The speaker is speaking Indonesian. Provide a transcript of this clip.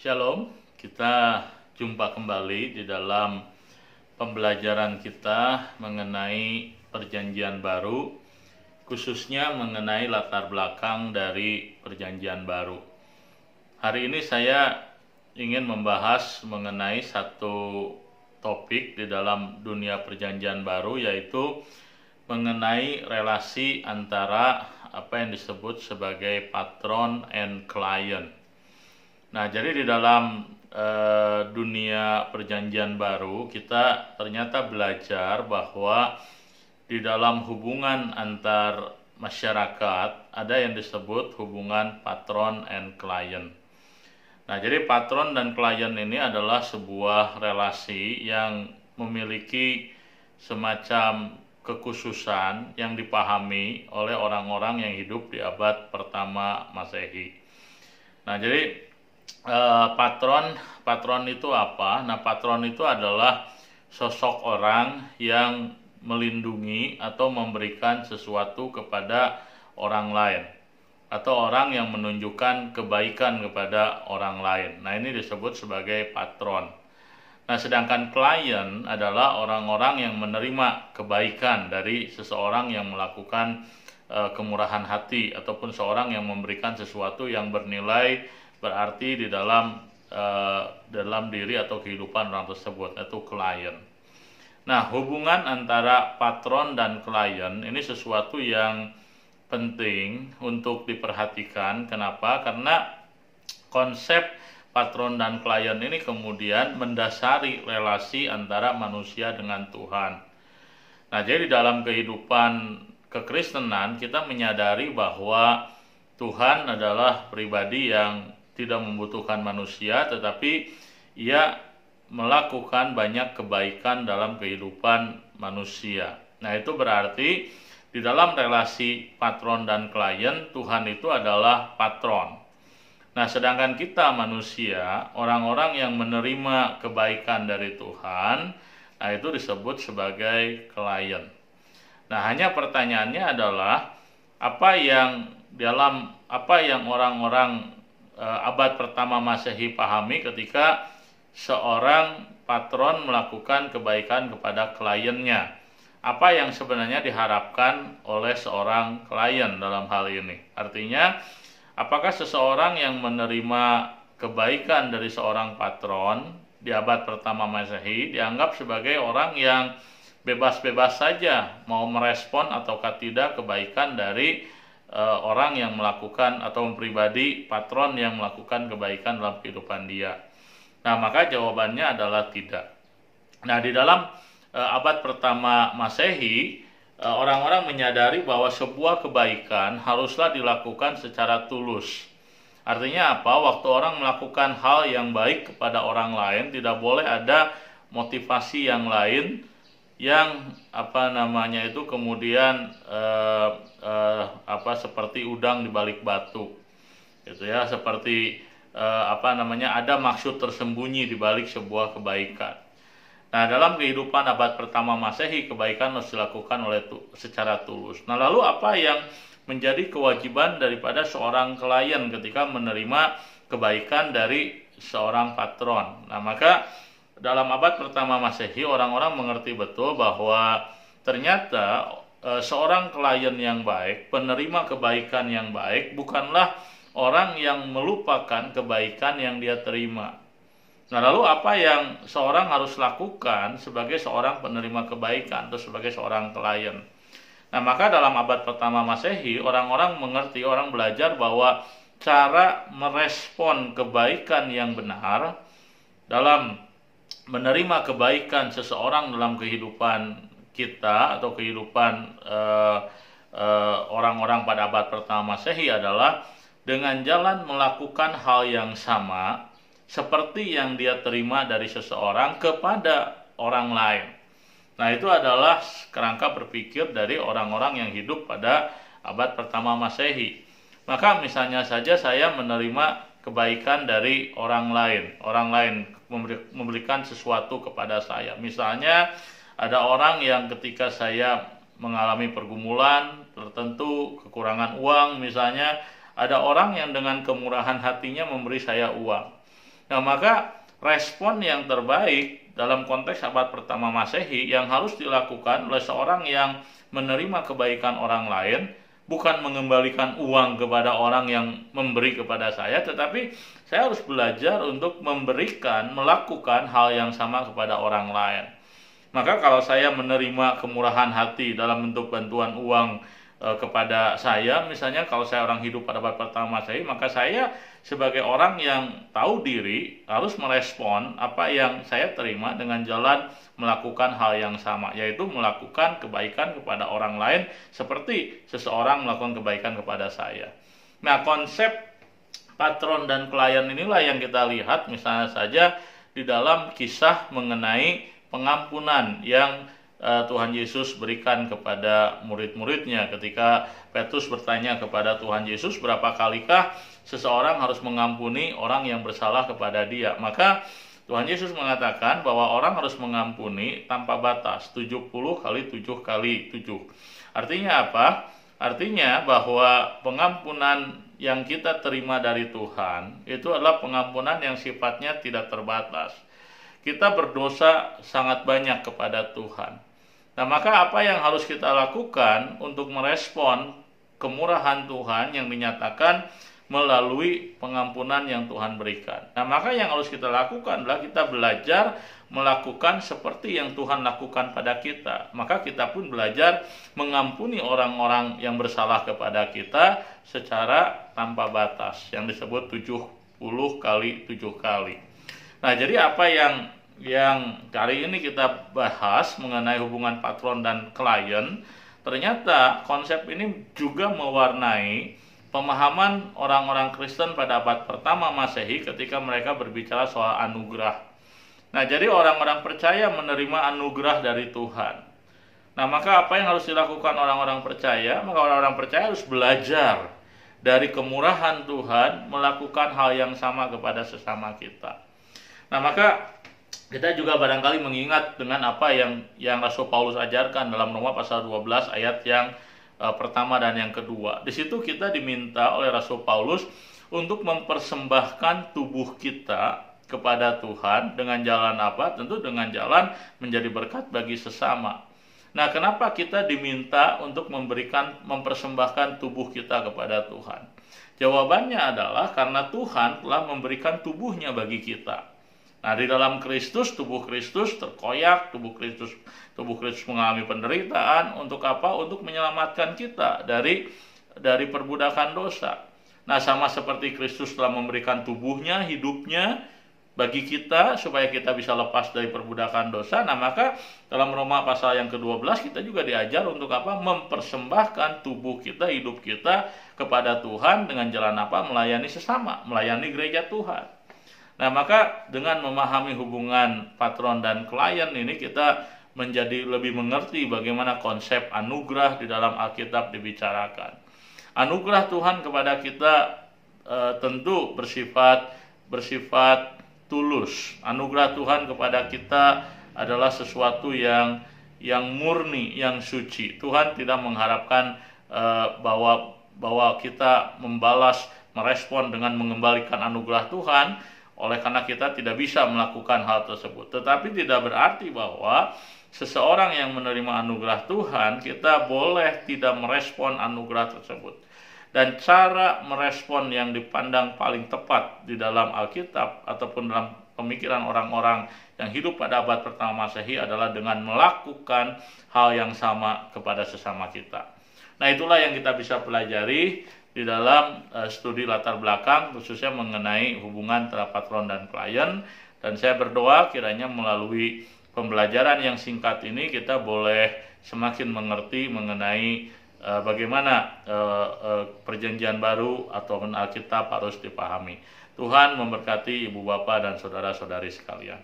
Shalom, kita jumpa kembali di dalam pembelajaran kita mengenai Perjanjian Baru, khususnya mengenai latar belakang dari Perjanjian Baru. Hari ini saya ingin membahas mengenai satu topik di dalam dunia Perjanjian Baru, yaitu mengenai relasi antara apa yang disebut sebagai patron and client. Nah, jadi di dalam dunia Perjanjian Baru kita ternyata belajar bahwa di dalam hubungan antar masyarakat ada yang disebut hubungan patron and client. Nah, jadi patron dan klien ini adalah sebuah relasi yang memiliki semacam kekhususan yang dipahami oleh orang-orang yang hidup di abad pertama Masehi. Nah, jadi patron itu apa? Nah, patron itu adalah sosok orang yang melindungi atau memberikan sesuatu kepada orang lain, atau orang yang menunjukkan kebaikan kepada orang lain. Nah, ini disebut sebagai patron. Nah, sedangkan klien adalah orang-orang yang menerima kebaikan dari seseorang yang melakukan kemurahan hati, ataupun seorang yang memberikan sesuatu yang bernilai berarti di dalam diri atau kehidupan orang tersebut, yaitu klien. Nah, hubungan antara patron dan klien ini sesuatu yang penting untuk diperhatikan. Kenapa? Karena konsep patron dan klien ini kemudian mendasari relasi antara manusia dengan Tuhan. Nah, jadi dalam kehidupan kekristenan kita menyadari bahwa Tuhan adalah pribadi yang tidak membutuhkan manusia, tetapi ia melakukan banyak kebaikan dalam kehidupan manusia. Nah, itu berarti di dalam relasi patron dan klien, Tuhan itu adalah patron. Nah, sedangkan kita manusia, orang-orang yang menerima kebaikan dari Tuhan, nah itu disebut sebagai klien. Nah, hanya pertanyaannya adalah apa yang orang-orang abad pertama Masehi pahami ketika seorang patron melakukan kebaikan kepada kliennya. Apa yang sebenarnya diharapkan oleh seorang klien dalam hal ini? Artinya, apakah seseorang yang menerima kebaikan dari seorang patron di abad pertama Masehi dianggap sebagai orang yang bebas-bebas saja mau merespon ataukah tidak kebaikan dari orang yang melakukan atau pribadi patron yang melakukan kebaikan dalam kehidupan dia? Nah, maka jawabannya adalah tidak. Nah, di dalam abad pertama Masehi, orang-orang menyadari bahwa sebuah kebaikan haruslah dilakukan secara tulus. Artinya apa? Waktu orang melakukan hal yang baik kepada orang lain, tidak boleh ada motivasi yang lain yang itu kemudian seperti udang di balik batu, gitu ya, seperti ada maksud tersembunyi di balik sebuah kebaikan. Nah, dalam kehidupan abad pertama Masehi, kebaikan harus dilakukan secara tulus. Nah, lalu apa yang menjadi kewajiban daripada seorang klien ketika menerima kebaikan dari seorang patron? Nah, maka dalam abad pertama Masehi, orang-orang mengerti betul bahwa ternyata seorang klien yang baik, penerima kebaikan yang baik, bukanlah orang yang melupakan kebaikan yang dia terima. Nah, lalu apa yang seorang harus lakukan sebagai seorang penerima kebaikan atau sebagai seorang klien? Nah, maka dalam abad pertama Masehi, orang-orang mengerti, orang belajar bahwa cara merespon kebaikan yang benar dalam menerima kebaikan seseorang dalam kehidupan kita atau kehidupan orang-orang pada abad pertama Masehi adalah dengan jalan melakukan hal yang sama seperti yang dia terima dari seseorang kepada orang lain. Nah, itu adalah kerangka berpikir dari orang-orang yang hidup pada abad pertama Masehi. Maka misalnya saja saya menerima kebaikan dari orang lain memberikan sesuatu kepada saya. Misalnya ada orang yang ketika saya mengalami pergumulan tertentu, kekurangan uang misalnya, ada orang yang dengan kemurahan hatinya memberi saya uang. Nah, maka respon yang terbaik dalam konteks abad pertama Masehi yang harus dilakukan oleh seorang yang menerima kebaikan orang lain bukan mengembalikan uang kepada orang yang memberi kepada saya, tetapi saya harus belajar untuk memberikan, melakukan hal yang sama kepada orang lain. Maka kalau saya menerima kemurahan hati dalam bentuk bantuan uang kepada saya, misalnya kalau saya orang hidup pada abad pertama Masehi, maka saya sebagai orang yang tahu diri harus merespon apa yang saya terima dengan jalan melakukan hal yang sama, yaitu melakukan kebaikan kepada orang lain seperti seseorang melakukan kebaikan kepada saya. Nah, konsep patron dan pelayan inilah yang kita lihat misalnya saja di dalam kisah mengenai pengampunan yang Tuhan Yesus berikan kepada murid-muridnya ketika Petrus bertanya kepada Tuhan Yesus, berapa kalikah seseorang harus mengampuni orang yang bersalah kepada dia? Maka Tuhan Yesus mengatakan bahwa orang harus mengampuni tanpa batas, 70 kali 7 kali 7. Artinya apa? Artinya bahwa pengampunan yang kita terima dari Tuhan itu adalah pengampunan yang sifatnya tidak terbatas. Kita berdosa sangat banyak kepada Tuhan. Nah, maka apa yang harus kita lakukan untuk merespon kemurahan Tuhan yang dinyatakan melalui pengampunan yang Tuhan berikan? Nah, maka yang harus kita lakukan adalah kita belajar melakukan seperti yang Tuhan lakukan pada kita. Maka kita pun belajar mengampuni orang-orang yang bersalah kepada kita secara tanpa batas, yang disebut 70 kali 7 kali. Nah, jadi apa yang kali ini kita bahas mengenai hubungan patron dan klien, ternyata konsep ini juga mewarnai pemahaman orang-orang Kristen pada abad pertama Masehi ketika mereka berbicara soal anugerah. Nah, jadi orang-orang percaya menerima anugerah dari Tuhan. Nah, maka apa yang harus dilakukan orang-orang percaya? Maka orang-orang percaya harus belajar dari kemurahan Tuhan melakukan hal yang sama kepada sesama kita. Nah, maka kita juga barangkali mengingat dengan apa yang Rasul Paulus ajarkan dalam Roma pasal 12 ayat yang pertama dan yang kedua. Di situ kita diminta oleh Rasul Paulus untuk mempersembahkan tubuh kita kepada Tuhan dengan jalan apa? Tentu dengan jalan menjadi berkat bagi sesama. Nah, kenapa kita diminta untuk mempersembahkan tubuh kita kepada Tuhan? Jawabannya adalah karena Tuhan telah memberikan tubuhnya bagi kita. Nah, di dalam Kristus, tubuh Kristus terkoyak, tubuh Kristus mengalami penderitaan. Untuk apa? Untuk menyelamatkan kita dari perbudakan dosa. Nah, sama seperti Kristus telah memberikan tubuhnya, hidupnya bagi kita supaya kita bisa lepas dari perbudakan dosa. Nah, maka dalam Roma pasal yang ke-12 kita juga diajar untuk apa? Mempersembahkan tubuh kita, hidup kita kepada Tuhan dengan jalan apa? Melayani sesama, melayani gereja Tuhan. Nah, maka dengan memahami hubungan patron dan klien ini kita menjadi lebih mengerti bagaimana konsep anugerah di dalam Alkitab dibicarakan. Anugerah Tuhan kepada kita tentu bersifat tulus. Anugerah Tuhan kepada kita adalah sesuatu yang murni, yang suci. Tuhan tidak mengharapkan bahwa kita merespon dengan mengembalikan anugerah Tuhan oleh karena kita tidak bisa melakukan hal tersebut. Tetapi tidak berarti bahwa seseorang yang menerima anugerah Tuhan, kita boleh tidak merespon anugerah tersebut. Dan cara merespon yang dipandang paling tepat di dalam Alkitab ataupun dalam pemikiran orang-orang yang hidup pada abad pertama Masehi adalah dengan melakukan hal yang sama kepada sesama kita. Nah, itulah yang kita bisa pelajari di dalam studi latar belakang khususnya mengenai hubungan antara patron dan klien. Dan saya berdoa kiranya melalui pembelajaran yang singkat ini kita boleh semakin mengerti mengenai bagaimana perjanjian baru atau Alkitab harus dipahami. Tuhan memberkati ibu bapak dan saudara-saudari sekalian.